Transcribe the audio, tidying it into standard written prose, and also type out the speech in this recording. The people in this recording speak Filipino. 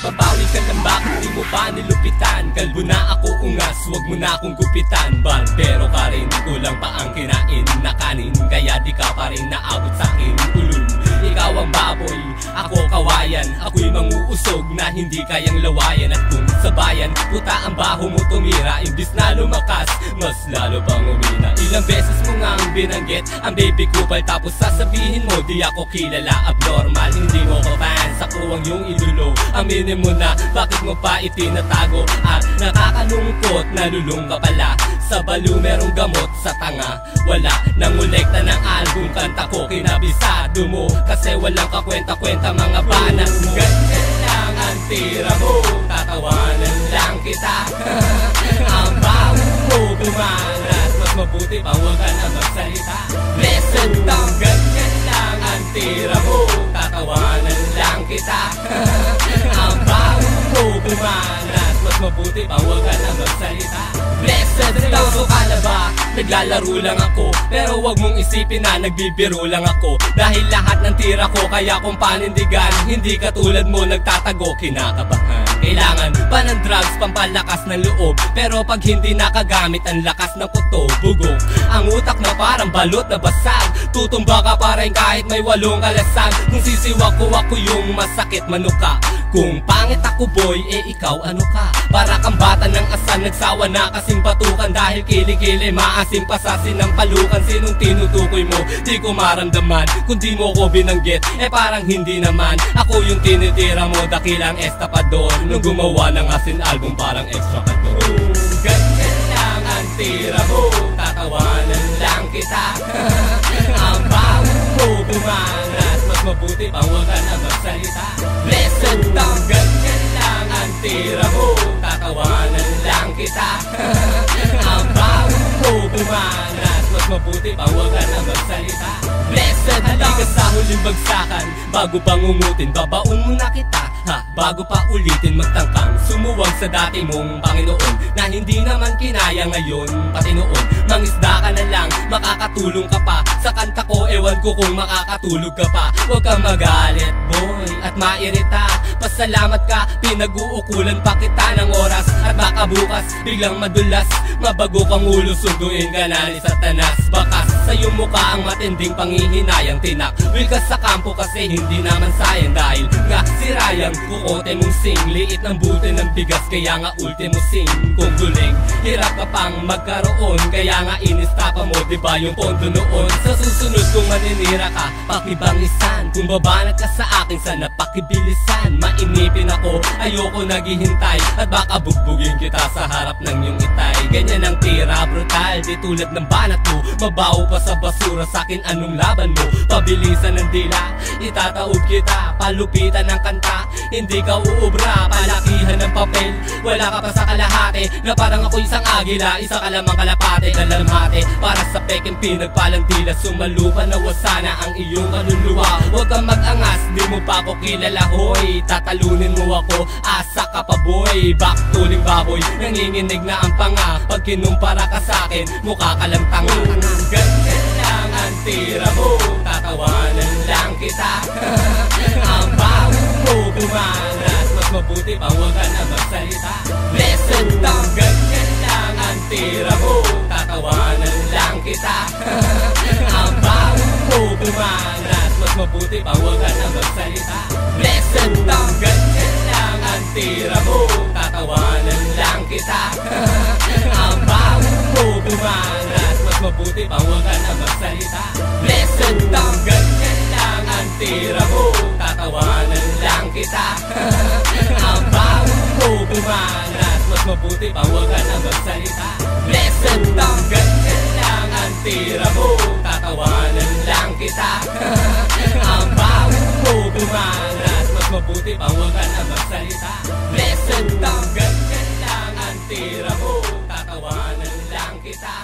Pabawi ka lang, bakit di mo pa nilupitan? Kalbo na ako ungas, wag mo na akong gupitan. Barbero ka rin, kulang pa ang kinain na kanin, kaya di ka pa rin naabot sa'kin. Ulul, ikaw ang baboy, ako kawayan. Ako'y manguusog na hindi kayang lawayan. At kung sa bayan, puta ang baho mo tumira, imbis na lumakas, mas lalo pang umina. Ilang beses mo nga ang binanggit ang baby kupal, tapos sasabihin mo di ako kilala. Abnormal, hindi mo ko fan, sa kuwang yung idolo. Aminin mo na, bakit mo pa itinatago? At nakakalungkot, nalulung ka pala. Sa balo merong gamot, sa tanga wala. Nangolekta ng album, kanta ko kinabisado mo, kasi walang kakwenta-kwenta mga banat mo. Ganyan lang ang tira mo, tatawanan lang kita. Ang baho mo bumanas, mas mabuti pa huwag ka na magsalita. Listen down, ganyan lang ang tira mo, tatawanan lang kita. Ang baho mo bumanas, mas mabuti pa huwag ka na magsalita. Blessed daw, so ka na ba? Naglalaro lang ako, pero wag mong isipin na nagbibiro lang ako. Dahil lahat ng tira ko kaya kong panindigan, hindi katulad mo nagtatago, kinakabahan. Kailangan pa ng drugs, pampalakas ng loob, pero pag hindi nakagamit ang lakas ng kuto, bugok ang utak na parang balot na basag. Tutumba ka pa rin kahit may 8 kalasag. Kung sisiwak ko ako yung masakit, manuka. Kung pangit ako boy, ikaw ano ka? Para kang bata ng asan, nagsawa na kasing batukan. Dahil kilikili, maasim pasasin ng palukan. Sinong tinutukoy mo, di ko maramdaman. Kung di mo ko binanggit, parang hindi naman. Ako yung tinitira mo, dakilang estapador. Nung gumawa ng asin album, parang extra kador. Ganyan lang ang tira mo, tatawanan lang kita. Ang baho mo bumanas, mas mabuti pa huwag ka na magsalita. Listen down, ganyan lang ang tira mo, tatawanan lang kita. Ang baho mo bumanas, mas mabuti pa huwag ka na magsalita. Blessed halika sa huling bagsakan, bago bangungutin, babaon mo na kita. Bago pa ulitin magtangkang sumuwag sa dati mong Panginoon, na hindi naman kinaya ngayon, pati noon. Mangisda ka na lang, makakatulong ka pa. Sa kanta ko, ewan ko kung makakatulog ka pa. Huwag kang magalit boy at mairita, pasalamat ka, pinag-uukulan pa kita ng oras. At baka bukas, biglang madulas, mabago kang ulo, sunduin ka na ni Satanas. Bakas sa iyong mukha ang matinding panghihinayang, tinak will ka sa kampo kasi hindi naman sayang. Dahil nga si Ryan, kukote mong sing, liit ng buti ng bigas, kaya nga ultimo sing. Kung guling, hirap ka pang magkaroon, kaya nga inistapa mo, diba yung pondo noon? Sa susunod kung maninira ka, pakibangisan. Kung babanat ka sa akin, sana pakibilisan. Mainipin ako, ayoko naghihintay, at baka bugbugin kita sa harap ng iyong itay. Ganyan ang tira, brutal, di tulad ng banat mo. Mabaho pa sa basura, sakin anong laban mo? Pabilisan ng dila, itataob kita. Palupitan ng kanta, hindi ka uubra. Palakihan ng papel, wala ka pa sa kalahati, na parang ako isang agila, isa ka lamang kalapate. Kalamhati, para sa peking pinagpalang tila, sumalupa na wasana ang iyong kaluluwa. Huwag kang mag-angas, di mo pa ako kilala hoy. Tatalunin mo ako, asa ka pa boy. Baktuling baboy, nanginginig na ang panga. Pag kinumpara ka sa'kin, mukha ka lang tanga. Ganyan lang ang tira mo, tatawanan lang kita. Ang baho mo bumanas, mas mabuti pa huwag ka na magsalita. Listen down, ganyan lang ang tira mo, tatawanan lang kita. Ang baho mo bumanas, mas mabuti pa huwag ka na magsalita. Listen down, ganyan lang ang tira mo, tatawanan lang kita. Ang baho mo bumanas, mas mabuti pa huwag ka na magsalita. Listen down, ganyan lang ang tira mo, tatawanan lang kita. Ang baho mo bumanas, mas mabuti pa huwag ka na magsalita. Listen down, ganyan lang ang tira mo, tatawanan lang kita. Ang baho mo bumanas, mas mabuti pa huwag ka na magsalita. Listen down, ganyan lang ang tira mo, tatawanan lang kita.